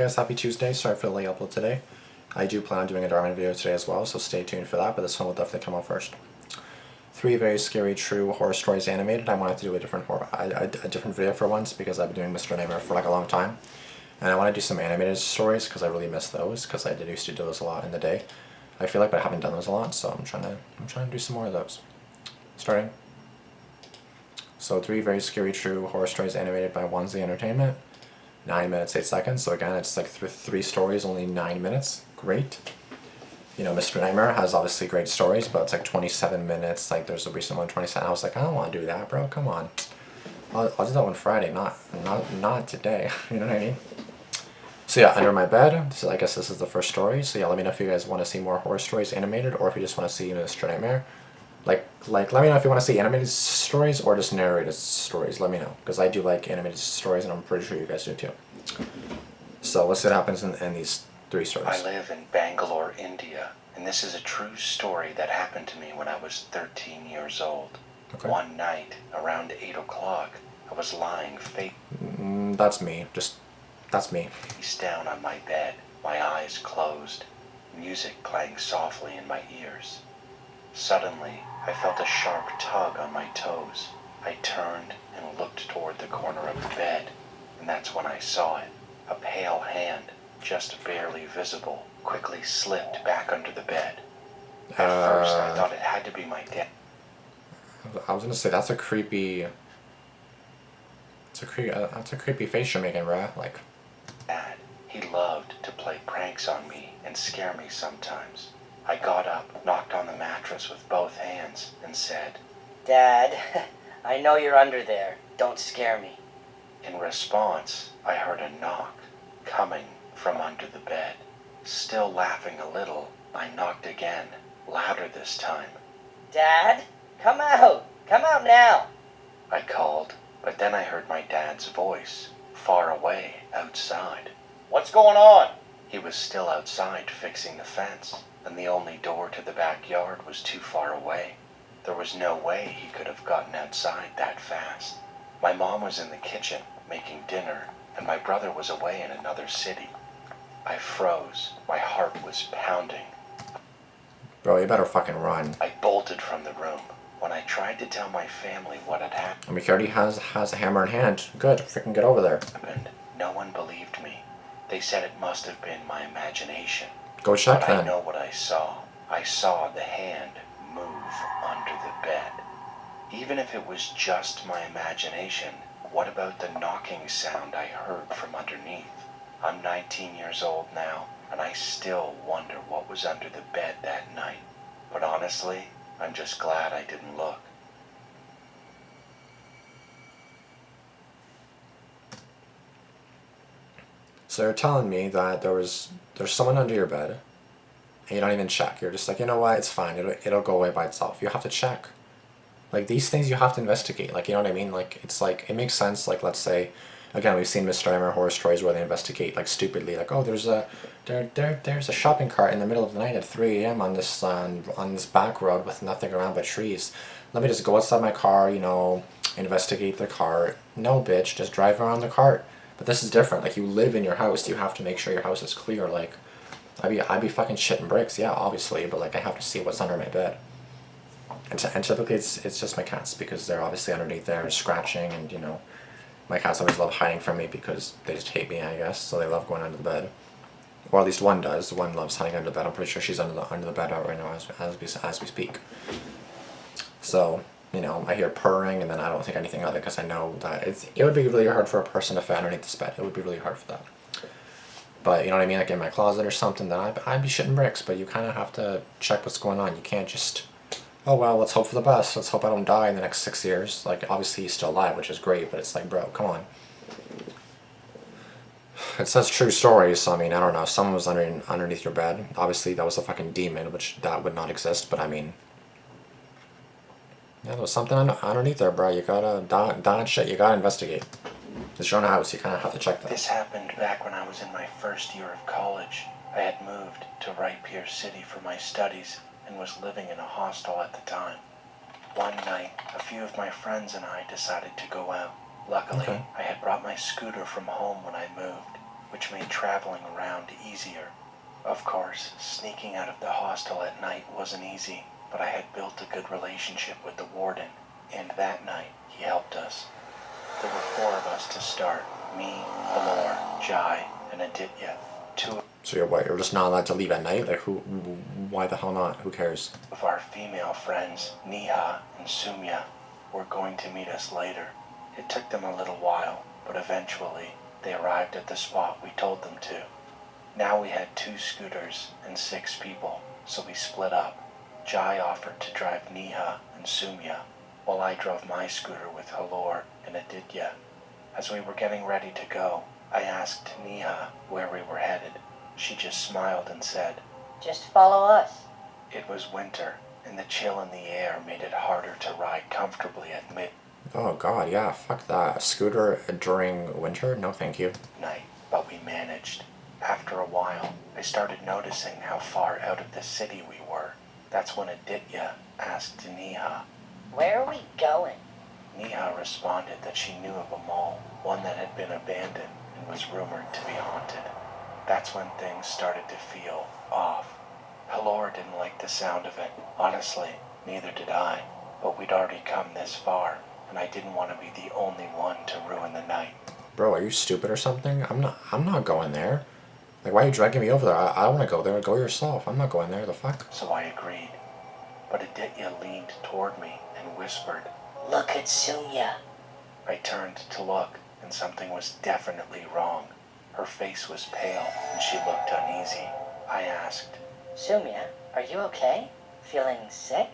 guys, happy Tuesday. Sorry for the late upload today. I do plan on doing a Damian video today as well, so stay tuned for that, but this one will definitely come out first. 3 very scary true horror stories animated. I wanted to do a different video for once because I've been doing Mr. Nightmare for like a long time. And I want to do some animated stories because I really miss those, because I used to do those a lot in the day. I feel like, but I haven't done those a lot, so I'm trying to do some more of those. Starting. So 3 very scary true horror stories animated by Wansee Entertainment. 9 minutes, 8 seconds. So again, it's like 3 stories, only 9 minutes. Great. You know, Mr. Nightmare has obviously great stories, but it's like 27 minutes. Like there's a recent one, 27. I was like, I don't want to do that, bro. Come on. I'll do that one Friday, not today. You know what I mean? So yeah, Under My Bed. So I guess this is the first story. So yeah, let me know if you guys want to see more horror stories animated, or if you just want to see Mr. Nightmare. Like, let me know if you want to see animated stories or just narrated stories. Let me know, because I do like animated stories, and I'm pretty sure you guys do too. So let's see what happens in these 3 stories. I live in Bangalore, India, and this is a true story that happened to me when I was 13 years old. Okay. One night, around 8 o'clock, I was lying that's me. That's me. Face down on my bed, my eyes closed, music playing softly in my ears. Suddenly, I felt a sharp tug on my toes. I turned and looked toward the corner of the bed, and that's when I saw it. A pale hand, just barely visible, quickly slipped back under the bed. At first, I thought it had to be my dad. I was gonna say, that's a creepy face you're making, bruh. Like, Dad, he loved to play pranks on me and scare me sometimes. I got up, knocked on the mattress with both hands, and said, "Dad, I know you're under there. Don't scare me." In response, I heard a knock coming from under the bed. Still laughing a little, I knocked again, louder this time. "Dad, come out! Come out now!" I called, but then I heard my dad's voice, far away, outside. "What's going on?" He was still outside fixing the fence, and the only door to the backyard was too far away. There was no way he could have gotten outside that fast. My mom was in the kitchen, making dinner, and my brother was away in another city. I froze. My heart was pounding. Bro, you better fucking run. I bolted from the room. When I tried to tell my family what had happened... I mean, he already has a hammer in hand. Good, freaking get over there. No one believed me. They said it must have been my imagination. Go check but then. I know what I saw. I saw the hand move under the bed. Even if it was just my imagination, what about the knocking sound I heard from underneath? I'm 19 years old now, and I still wonder what was under the bed that night. But honestly, I'm just glad I didn't look. So you're telling me that there's someone under your bed, and you don't even check. You're just like, you know what, it's fine. It'll go away by itself. You have to check. Like, these things you have to investigate. Like, you know what I mean? Like, it's like, it makes sense. Like, let's say, again, we've seen Mr. Nightmare horror stories where they investigate, like, stupidly. Like, oh, there's a shopping cart in the middle of the night at 3 a.m. on this back road with nothing around but trees. Let me just go outside my car, you know, investigate the cart. No, bitch, just drive around the cart. But this is different. Like, you live in your house. You have to make sure your house is clear. Like, I'd be fucking shitting bricks, yeah, obviously, but, like, I have to see what's under my bed. And typically it's just my cats, because they're obviously underneath there scratching, and, you know, my cats always love hiding from me because they just hate me, I guess, so they love going under the bed. Or at least one does. One loves hiding under the bed. I'm pretty sure she's under the bed right now as we speak. So, you know, I hear purring, and then I don't think anything of it, because I know that it would be really hard for a person to fit underneath this bed. It would be really hard for that. But, you know what I mean, like in my closet or something, then I'd be shitting bricks, but you kind of have to check what's going on. You can't just, oh, well, let's hope for the best. Let's hope I don't die in the next 6 years. Like, obviously he's still alive, which is great, but it's like, bro, come on. It says true stories, so I mean, I don't know. Someone was underneath your bed. Obviously, that was a fucking demon, which that would not exist, but I mean, yeah, there was something underneath there, bro. You gotta dodge shit. You gotta investigate. It's your own house. You kind of have to check that. This happened back when I was in my first year of college. I had moved to Wright Pier City for my studies and was living in a hostel at the time. One night, a few of my friends and I decided to go out. Luckily, I had brought my scooter from home when I moved. which made traveling around easier. Of course, sneaking out of the hostel at night wasn't easy, but I had built a good relationship with the warden, and that night he helped us. There were 4 of us to start: me, Halor, Jai, and Aditya. 2 So you're what? You're just not allowed to leave at night? Like who? Why the hell not? Who cares? of our female friends, Neha and Sumya, were going to meet us later. It took them a little while, but eventually they arrived at the spot we told them to. Now we had 2 scooters and 6 people, so we split up. Jai offered to drive Neha and Sumya, while I drove my scooter with Halor and Aditya. As we were getting ready to go, I asked Neha where we were headed. She just smiled and said, Just follow us. it was winter, and the chill in the air made it harder to ride comfortably at Oh god, yeah, fuck that. A scooter during winter? No thank you. midnight, but we managed. After a while, I started noticing how far out of the city we were. That's when Aditya asked Neha. Where are we going? Neha responded that she knew of a mall, one that had been abandoned and was rumored to be haunted. That's when things started to feel off. Halor didn't like the sound of it. Honestly, neither did I. But we'd already come this far, and I didn't want to be the only one to ruin the night. Bro, are you stupid or something? I'm not going there. Like, why are you dragging me over there? I don't want to go there. Go yourself. I'm not going there. The fuck? So I agreed. But Aditya leaned toward me and whispered. Look at Sumya. I turned to look, and something was definitely wrong. Her face was pale, and she looked uneasy. I asked. Sumya, are you okay? Feeling sick?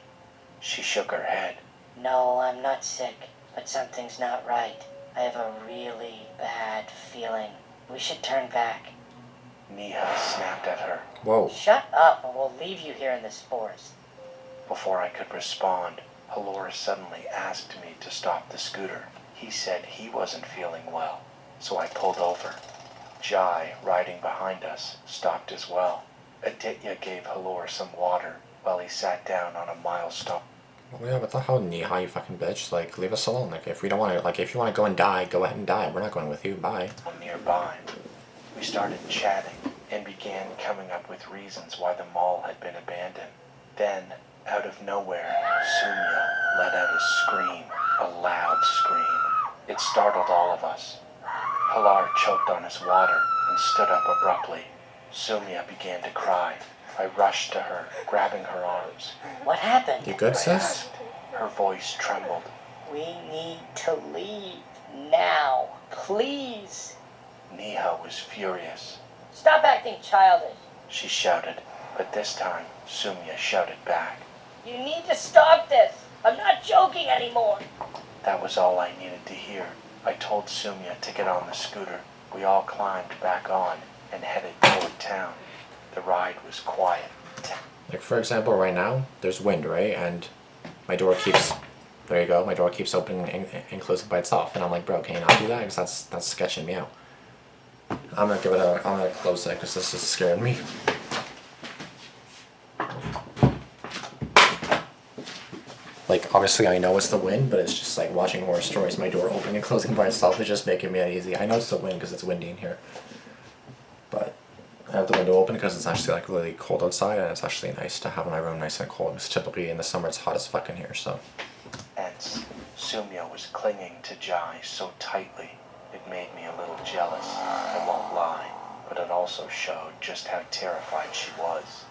She shook her head. No, I'm not sick, but something's not right. I have a really bad feeling. We should turn back. Neha snapped at her. Whoa. Shut up, or we'll leave you here in this forest. Before I could respond, Halor suddenly asked me to stop the scooter. He said he wasn't feeling well, so I pulled over. Jai, riding behind us, stopped as well. Aditya gave Halor some water while he sat down on a milestone Oh yeah, what the hell, Neha, you fucking bitch? Like, leave us alone. Like, if we don't want to, like, if you want to go and die, go ahead and die. We're not going with you. Bye. nearby. We started chatting and began coming up with reasons why the mall had been abandoned. Then, out of nowhere, Sumya let out a scream, a loud scream. It startled all of us. Halor choked on his water and stood up abruptly. Sumya began to cry. I rushed to her, grabbing her arms. What happened? You good, I sis? asked. Her voice trembled. We need to leave now. Please. Neha was furious. Stop acting childish. She shouted, but this time Sumya shouted back. You need to stop this. I'm not joking anymore. That was all I needed to hear. I told Sumya to get on the scooter. We all climbed back on and headed toward town. The ride was quiet. Like, for example, right now, there's wind, right? And my door keeps, there you go, my door keeps opening and closing by itself. And I'm like, bro, can you not do that? Because that's sketching me out. I'm gonna close it because this is scaring me. Like, obviously I know it's the wind, but it's just like watching horror stories. My door opening and closing by itself is just making me uneasy. I know it's the wind because it's windy in here. But I have the window open because it's actually like really cold outside, and it's actually nice to have my room nice and cold. Because typically in the summer it's hot as fuck in here, so. Hence, Sumya was clinging to Jai so tightly, it made me a little jealous, I won't lie, but it also showed just how terrified she was.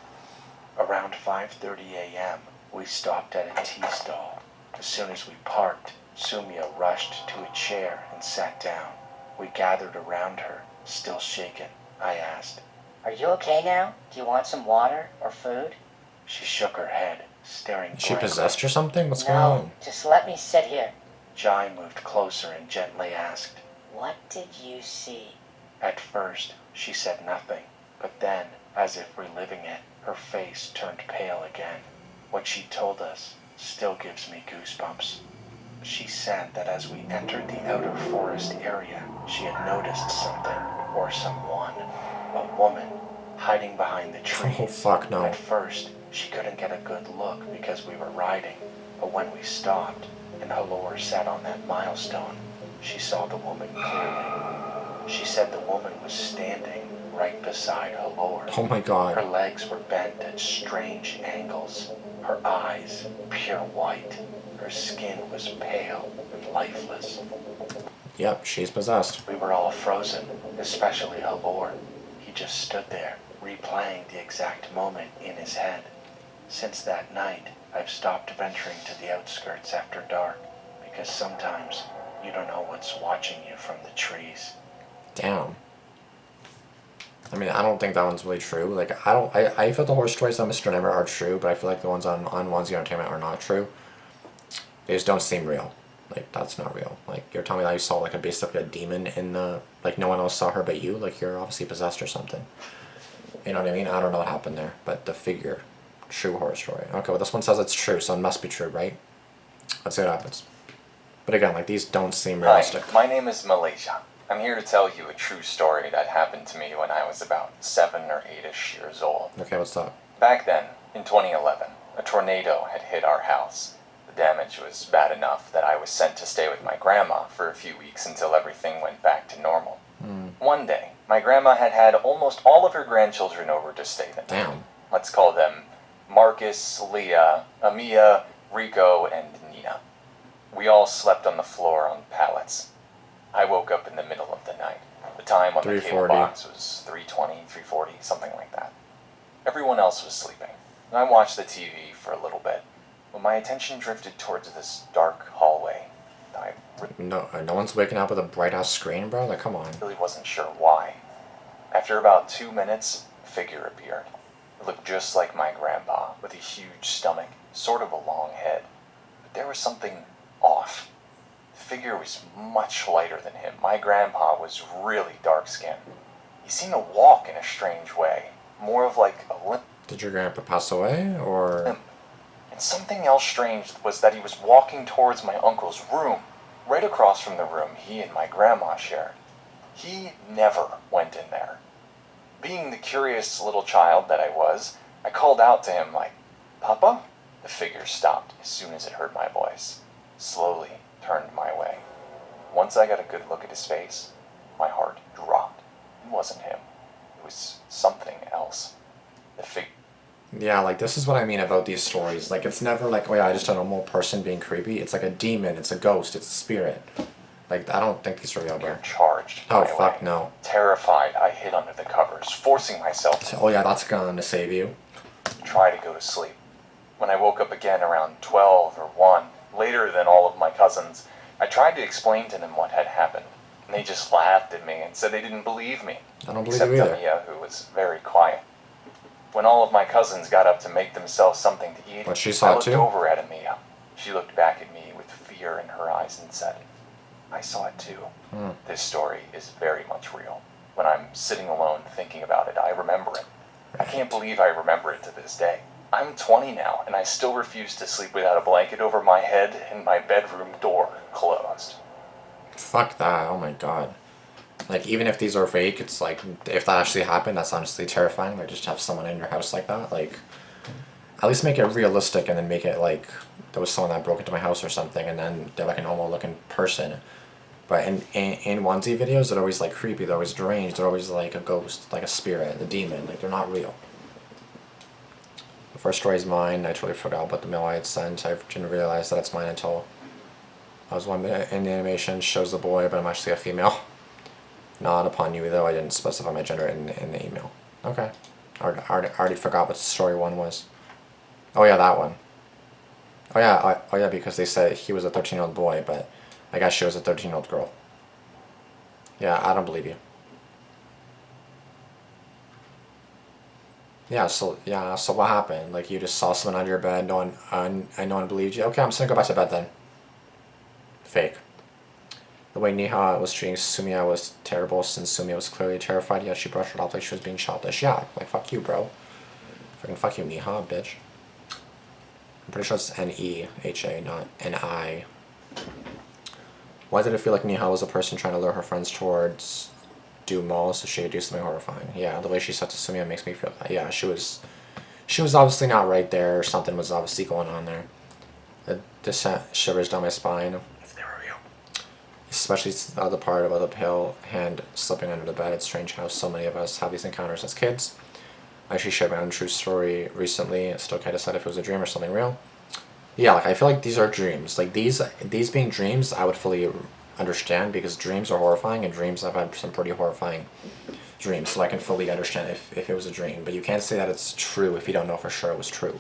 Around 5:30 a.m., we stopped at a tea stall. As soon as we parked, Sumya rushed to a chair and sat down. We gathered around her, still shaken. I asked. Are you okay now? Do you want some water or food? She shook her head, staring Is she blankly. possessed or something? What's going No, on? just let me sit here. Jai moved closer and gently asked. What did you see? At first, she said nothing, but then, as if reliving it, her face turned pale again. What she told us still gives me goosebumps. She said that as we entered the outer forest area, she had noticed something, or someone, a woman, hiding behind the trees. Oh fuck no. At first, she couldn't get a good look because we were riding, but when we stopped, and Halor sat on that milestone, she saw the woman clearly. She said the woman was standing right beside her lord. Oh my Her god. legs were bent at strange angles, her eyes pure white. Her skin was pale and lifeless. Yep, she's possessed. We were all frozen, especially her lord. He just stood there, replaying the exact moment in his head. Since that night, I've stopped venturing to the outskirts after dark, because sometimes you don't know what's watching you from the trees. Damn. I mean, I don't think that one's really true. Like, I feel the horror stories on Mr. Never are true, but I feel like the ones on Wansee Entertainment are not true. They just don't seem real. Like, that's not real. Like, you're telling me that you saw, like, basically a demon in the... Like, no one else saw her but you? Like, you're obviously possessed or something. You know what I mean? I don't know what happened there. But the figure... True horror story. Okay, well, this one says it's true, so it must be true, right? Let's see what happens. But again, like, these don't seem realistic. Hi, my name is Malaysia. I'm here to tell you a true story that happened to me when I was about 7 or 8-ish years old. Okay, what's up? Back then, in 2011, a tornado had hit our house. The damage was bad enough that I was sent to stay with my grandma for a few weeks until everything went back to normal. One day, my grandma had had almost all of her grandchildren over to stay the night. Damn. Let's call them Marcus, Leah, Amia, Rico, and Nina. We all slept on the floor on pallets. I woke up in the middle of the night. The time on the cable 3:40. box was 3:20, 3:40, something like that. Everyone else was sleeping. I watched the TV for a little bit, when my attention drifted towards this dark hallway. I No one's waking up with a bright-ass screen, bro? Like, come on. really wasn't sure why. After about 2 minutes, a figure appeared. It looked just like my grandpa, with a huge stomach, sort of a long head. But there was something off. The figure was much lighter than him. My grandpa was really dark-skinned. He seemed to walk in a strange way, more of like a limp. Did your grandpa pass away, or... And something else strange was that he was walking towards my uncle's room, right across from the room he and my grandma shared. He never went in there. Being the curious little child that I was, I called out to him like, "Papa?" The figure stopped as soon as it heard my voice, slowly turned my way. Once I got a good look at his face, my heart dropped. It wasn't him. It was something else. The figure... Yeah, like, this is what I mean about these stories. Like, it's never like, oh yeah, just a normal person being creepy. It's like a demon, it's a ghost, it's a spirit. Like, I don't think these are real, bro. charged Oh, my fuck way. no. Terrified, I hid under the covers, forcing myself to Oh yeah, that's gonna save you. try to go to sleep. When I woke up again around 12 or 1, later than all of my cousins, I tried to explain to them what had happened. And they just laughed at me and said they didn't believe me. I don't believe Except you either. Damian, who was very quiet. When all of my cousins got up to make themselves something to eat, What, she saw I it looked too? over at Amia. She looked back at me with fear in her eyes and said, "I saw it too." This story is very much real. When I'm sitting alone thinking about it, I remember it. I can't believe I remember it to this day. I'm 20 now, and I still refuse to sleep without a blanket over my head and my bedroom door closed. Fuck that, oh my god. Like, even if these are fake, it's like, if that actually happened, that's honestly terrifying. Like, just have someone in your house like that. Like, at least make it realistic and then make it like there was someone that broke into my house or something and then they're like a normal looking person. But in onesie videos, they're always like creepy, they're always deranged, they're always like a ghost, like a spirit, a demon. Like, they're not real. The first story is mine. I totally forgot about the mail I had sent. I didn't realize that it's mine until I was 1 minute in the animation. Shows the boy, but I'm actually a female. Not upon you, though. I didn't specify my gender in the email. Okay. I already forgot what story 1 was. Oh yeah, that one. Oh yeah, because they said he was a 13-year-old boy, but I guess she was a 13-year-old girl. Yeah, I don't believe you. Yeah, so what happened? Like, you just saw someone under your bed, no one believed you? Okay, I'm just gonna go back to bed then. Fake. The way Niha was treating Sumiya was terrible, since Sumiya was clearly terrified, yet she brushed it off like she was being childish. Yeah, like, fuck you, bro. Fucking fuck you, Niha, bitch. I'm pretty sure it's N-E-H-A, not N-I. Why did it feel like Niha was a person trying to lure her friends towards Dumo so she could do something horrifying? Yeah, the way she said to Sumiya makes me feel that. Yeah, she was obviously not right there. Something was obviously going on there. The descent shivers down my spine. If they were real. especially the part about the pale hand slipping under the bed. It's strange how so many of us have these encounters as kids. I actually shared my own true story recently. I still can't decide if it was a dream or something real. Yeah, like I feel like these are dreams. Like these being dreams, I would fully understand because dreams are horrifying, and dreams I've had some pretty horrifying dreams, so I can fully understand if it was a dream. But you can't say that it's true if you don't know for sure it was true.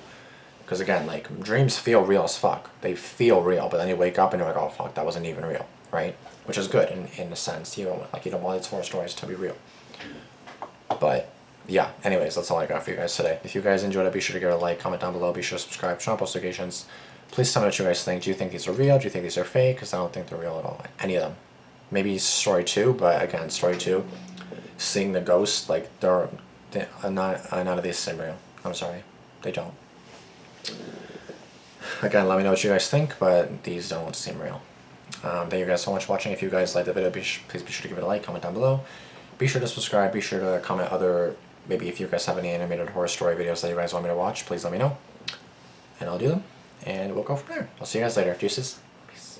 Because again, like dreams feel real as fuck. They feel real, but then you wake up and you're like, oh fuck, that wasn't even real, right? Which is good in a sense. You don't want these horror stories to be real. But yeah, anyways, that's all I got for you guys today. If you guys enjoyed it, be sure to give it a like, comment down below, be sure to subscribe, turn on post notifications. Please tell me what you guys think. Do you think these are real? Do you think these are fake? Because I don't think they're real at all. Any of them. Maybe story 2, but again, story 2, seeing the ghost, like none of these seem real. I'm sorry, they don't. Again, let me know what you guys think, but these don't seem real. Thank you guys so much for watching. If you guys liked the video, please be sure to give it a like, comment down below. Be sure to subscribe, be sure to comment maybe if you guys have any animated horror story videos that you guys want me to watch, please let me know. And I'll do them, and we'll go from there. I'll see you guys later. Deuces. Peace.